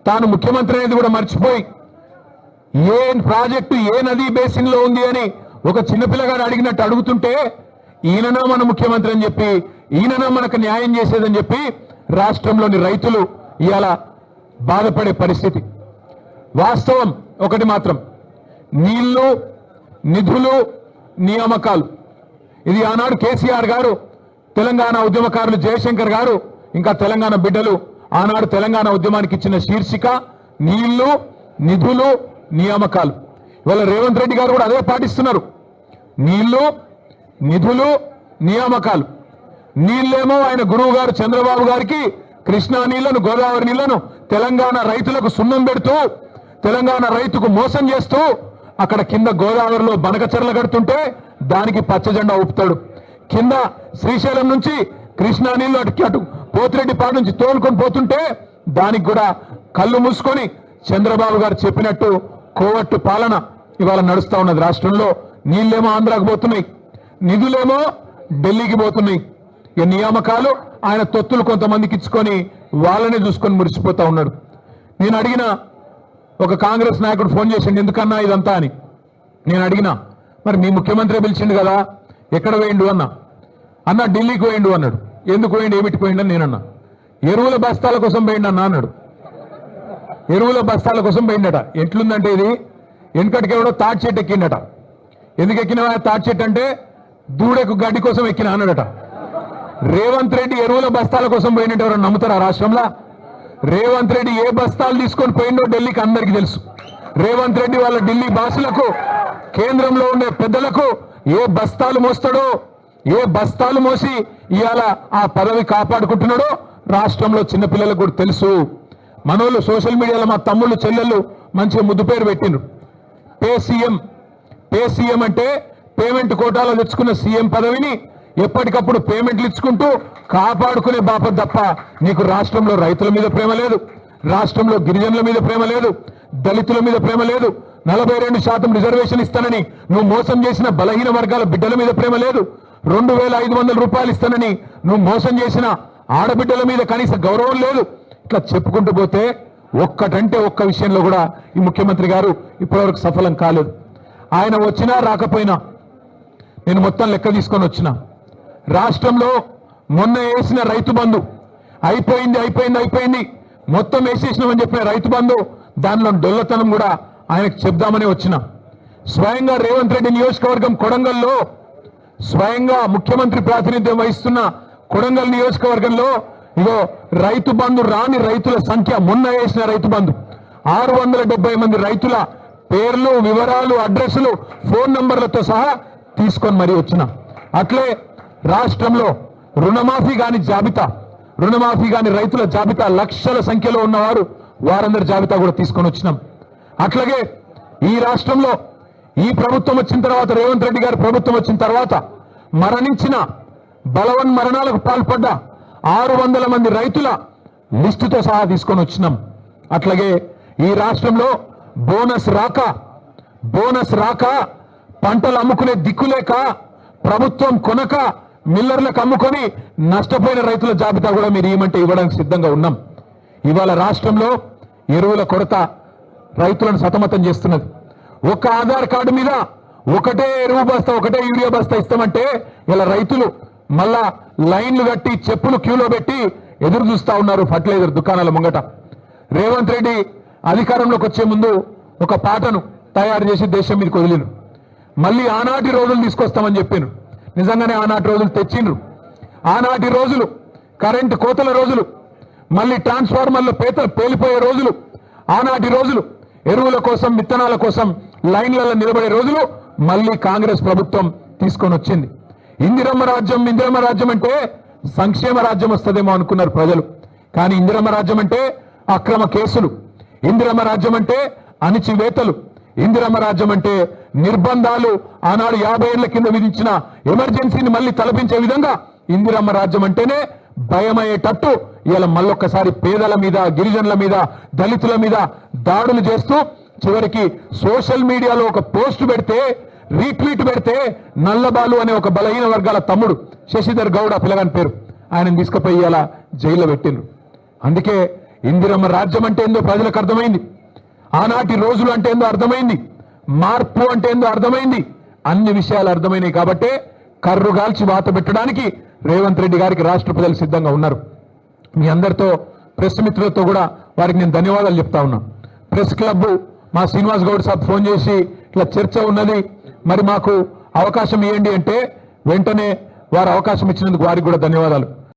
తాను ముఖ్యమంత్రి అనేది కూడా మర్చిపోయి ఏ ప్రాజెక్టు ఏ నదీ బేసిన్ లో ఉంది అని ఒక చిన్నపిల్లగాడు అడిగినట్టు అడుగుతుంటే ఈయననా మన ముఖ్యమంత్రి అని చెప్పి ఈయననా మనకు న్యాయం చేసేదని చెప్పి రాష్ట్రంలోని రైతులు ఇవాళ బాధపడే పరిస్థితి. వాస్తవం ఒకటి మాత్రం, నీళ్లు, నిధులు, నియామకాలు, ఇది ఆనాడు కేసీఆర్ గారు, తెలంగాణ ఉద్యమకారులు జయశంకర్ గారు, ఇంకా తెలంగాణ బిడ్డలు ఆనాడు తెలంగాణ ఉద్యమానికి ఇచ్చిన శీర్షిక నీళ్లు, నిధులు, నియామకాలు. ఇవాళ రేవంత్ రెడ్డి గారు కూడా అదే పాటిస్తున్నారు. నీళ్లు, నిధులు, నియామకాలు. నీళ్ళేమో ఆయన గురువు గారు చంద్రబాబు గారికి కృష్ణా నీళ్లను, గోదావరి నీళ్లను తెలంగాణ రైతులకు సున్నం పెడుతూ, తెలంగాణ రైతుకు మోసం చేస్తూ అక్కడ కింద గోదావరిలో బనకచెర్ల కడుతుంటే దానికి పచ్చజెండా ఊపుతాడు. కింద శ్రీశైలం నుంచి కృష్ణా నీళ్లు అటు పోతిరెడ్డిపాడు నుంచి తోలుకొని పోతుంటే దానికి కూడా కళ్ళు మూసుకొని చంద్రబాబు గారు చెప్పినట్టు కోవట్టు పాలన ఇవాళ నడుస్తా ఉన్నది రాష్ట్రంలో. నీళ్ళేమో ఆంధ్రాకు పోతున్నాయి, నిధులేమో ఢిల్లీకి పోతున్నాయి. ఈ నియామకాలు ఆయన తొత్తులు కొంతమందికి ఇచ్చుకొని వాళ్ళనే చూసుకొని మురిసిపోతా ఉన్నాడు. నేను అడిగిన ఒక కాంగ్రెస్ నాయకుడు ఫోన్ చేసిండు, ఎందుకన్నా ఇదంతా అని. నేను అడిగినా, మరి మీ ముఖ్యమంత్రి పిలిచిండు కదా, ఎక్కడ పోయిండు అన్న ఢిల్లీకి పోయిండు అన్నాడు. ఎందుకు పోయిండు, ఏమిటి పోయిండు అని నేనన్నా. ఎరువుల బస్తాల కోసం పోయిండు అన్నాడు. ఎరువుల బస్తాల కోసం పోయిండట. ఎట్లుందంటే ఇది వెనకటికెవడో తాటి చెట్టు ఎక్కిండట. ఎందుకు ఎక్కినవా తాటి చెట్టు అంటే దూడకు గడ్డి కోసం ఎక్కిన అన్నాడట. రేవంత్ రెడ్డి ఎరువుల బస్తాల కోసం పోయినట్టు ఎవరైనా నమ్ముతారా రాష్ట్రంలో? రేవంత్ రెడ్డి ఏ బస్తాలు తీసుకొని పోయిండో ఢిల్లీకి అందరికీ తెలుసు. రేవంత్ రెడ్డి వాళ్ళ ఢిల్లీ బాసులకు, కేంద్రంలో ఉండే పెద్దలకు ఏ బస్తాలు మోస్తాడో, ఏ బస్తాలు మోసి ఇవాళ ఆ పదవి కాపాడుకుంటున్నాడో రాష్ట్రంలో చిన్నపిల్లలకు కూడా తెలుసు. మనోళ్ళు సోషల్ మీడియాలో మా తమ్ముళ్ళు చెల్లెళ్ళు మంచిగా ముద్దు పేరు పెట్టిండ్రు. పే సీఎం అంటే పేమెంట్ కోటాలో తెచ్చుకున్న సీఎం పదవిని ఎప్పటికప్పుడు పేమెంట్లు ఇచ్చుకుంటూ కాపాడుకునే బాప తప్ప నీకు రాష్ట్రంలో రైతుల మీద ప్రేమ లేదు, రాష్ట్రంలో గిరిజనుల మీద ప్రేమ లేదు, దళితుల మీద ప్రేమ లేదు, 42% రిజర్వేషన్ ఇస్తానని నువ్వు మోసం చేసిన బలహీన వర్గాల బిడ్డల మీద ప్రేమ లేదు, 2500 రూపాయలు ఇస్తానని నువ్వు మోసం చేసిన ఆడబిడ్డల మీద కనీస గౌరవం లేదు. ఇట్లా చెప్పుకుంటూ పోతే ఒక్కటంటే ఒక్క విషయంలో కూడా ఈ ముఖ్యమంత్రి గారు ఇప్పటివరకు సఫలం కాలేదు. ఆయన వచ్చినా రాకపోయినా నేను మొత్తం లెక్క తీసుకొని వచ్చిన రాష్ట్రంలో మొన్న వేసిన రైతు బంధు అయిపోయింది మొత్తం వేసేసినామని చెప్పిన రైతు బంధు దానిలో డొల్లతనం కూడా ఆయనకు చెప్దామని వచ్చిన. స్వయంగా రేవంత్ రెడ్డి నియోజకవర్గం కొడంగల్లో, స్వయంగా ముఖ్యమంత్రి ప్రాతినిధ్యం వహిస్తున్న కొడంగల్ నియోజకవర్గంలో ఇగో రైతు బంధు రాని రైతుల సంఖ్య, మొన్న వేసిన రైతు బంధు 670 మంది రైతుల పేర్లు, వివరాలు, అడ్రస్లు, ఫోన్ నంబర్లతో సహా తీసుకొని మరీ వచ్చిన. అట్లే రాష్ట్రంలో రుణమాఫీ కాని రైతుల జాబితా లక్షల సంఖ్యలో ఉన్నవారు, వారందరి జాబితా కూడా తీసుకొని వచ్చినాం. అట్లాగే ఈ రాష్ట్రంలో ఈ ప్రభుత్వం వచ్చిన తర్వాత, రేవంత్ రెడ్డి గారి ప్రభుత్వం వచ్చిన తర్వాత మరణించిన, బలవన్ మరణాలకు పాల్పడ్డ 600 మంది రైతుల లిస్టుతో సహా తీసుకొని వచ్చినాం. అట్లాగే ఈ రాష్ట్రంలో బోనస్ రాక పంటలు అమ్ముకునే దిక్కులేక, ప్రభుత్వం కొనక మిల్లర్లకు అమ్ముకొని నష్టపోయిన రైతుల జాబితా కూడా మీరు ఏమంటే ఇవ్వడానికి సిద్ధంగా ఉన్నాం. ఇవాళ రాష్ట్రంలో ఎరువుల కొరత రైతులను సతమతం చేస్తున్నది. ఒక ఆధార్ కార్డు మీద ఒకటే ఎరువు బస్తా, ఒకటే యూరియా బస్తా ఇస్తామంటే ఇలా రైతులు మళ్ళా లైన్లు కట్టి చెప్పులు క్యూలో పెట్టి ఎదురు చూస్తా ఉన్నారు ఫర్టిలైజర్ దుకాణాల ముంగట. రేవంత్ రెడ్డి అధికారంలోకి వచ్చే ముందు ఒక పాటను తయారు చేసి దేశం మీదకి వదిలిను. మళ్ళీ ఆనాటి రోజులు తీసుకొస్తామని చెప్పాను. నిజంగానే ఆనాటి రోజులు తెచ్చిండ్రు. ఆనాటి రోజులు కరెంటు కోతల రోజులు, మళ్ళీ ట్రాన్స్ఫార్మర్ల పేలిపోయే రోజులు, ఆనాటి రోజులు ఎరువుల కోసం, విత్తనాల కోసం లైన్లలో నిలబడే రోజులు మళ్ళీ కాంగ్రెస్ ప్రభుత్వం తీసుకొని వచ్చింది. ఇందిరమ్మ రాజ్యం అంటే సంక్షేమ రాజ్యం వస్తుందేమో అనుకున్నారు ప్రజలు. కానీ ఇందిరమ్మ రాజ్యం అంటే అక్రమ కేసులు, ఇందిరమ్మ రాజ్యం అంటే అణిచివేతలు, ఇందిరమ్మ రాజ్యం అంటే నిర్బంధాలు. ఆనాడు 50 ఏళ్ల కింద విధించిన ఎమర్జెన్సీని మళ్ళీ తలపించే విధంగా ఇందిరమ్మ రాజ్యం అంటేనే భయమయ్యేటట్టు ఇలా మళ్ళొక్కసారి పేదల మీద, గిరిజనుల మీద, దళితుల మీద దాడులు చేస్తూ చివరికి సోషల్ మీడియాలో ఒక పోస్ట్ పెడితే, రీట్వీట్ పెడితే నల్లబాలు అనే ఒక బలహీన వర్గాల తమ్ముడు శశిధర్ గౌడ పిల్లగాని పేరు, ఆయన తీసుకుపోయి ఇలా జైల్లో పెట్టిండ్రు. అందుకే ఇందిరమ్మ రాజ్యం అంటే ఏందో ప్రజలకు అర్థమైంది. ఆనాటి రోజులు అంటే ఏందో అర్థమైంది. మార్పు అంటే ఏందో అర్థమైంది. అన్ని విషయాలు అర్థమైనాయి కాబట్టే కర్రుగాల్చి వాత పెట్టడానికి రేవంత్ రెడ్డి గారికి రాష్ట్ర ప్రజలు సిద్ధంగా ఉన్నారు. మీ అందరితో ప్రెస్ మిత్రులతో కూడా వారికి నేను ధన్యవాదాలు చెప్తా ఉన్నా. ప్రెస్ క్లబ్ మా శ్రీనివాస్ గౌడ్ సాబ్ ఫోన్ చేసి ఇట్లా చర్చ ఉన్నది, మరి మాకు అవకాశం ఇవ్వండి అంటే వెంటనే వారు అవకాశం ఇచ్చినందుకు వారికి కూడా ధన్యవాదాలు.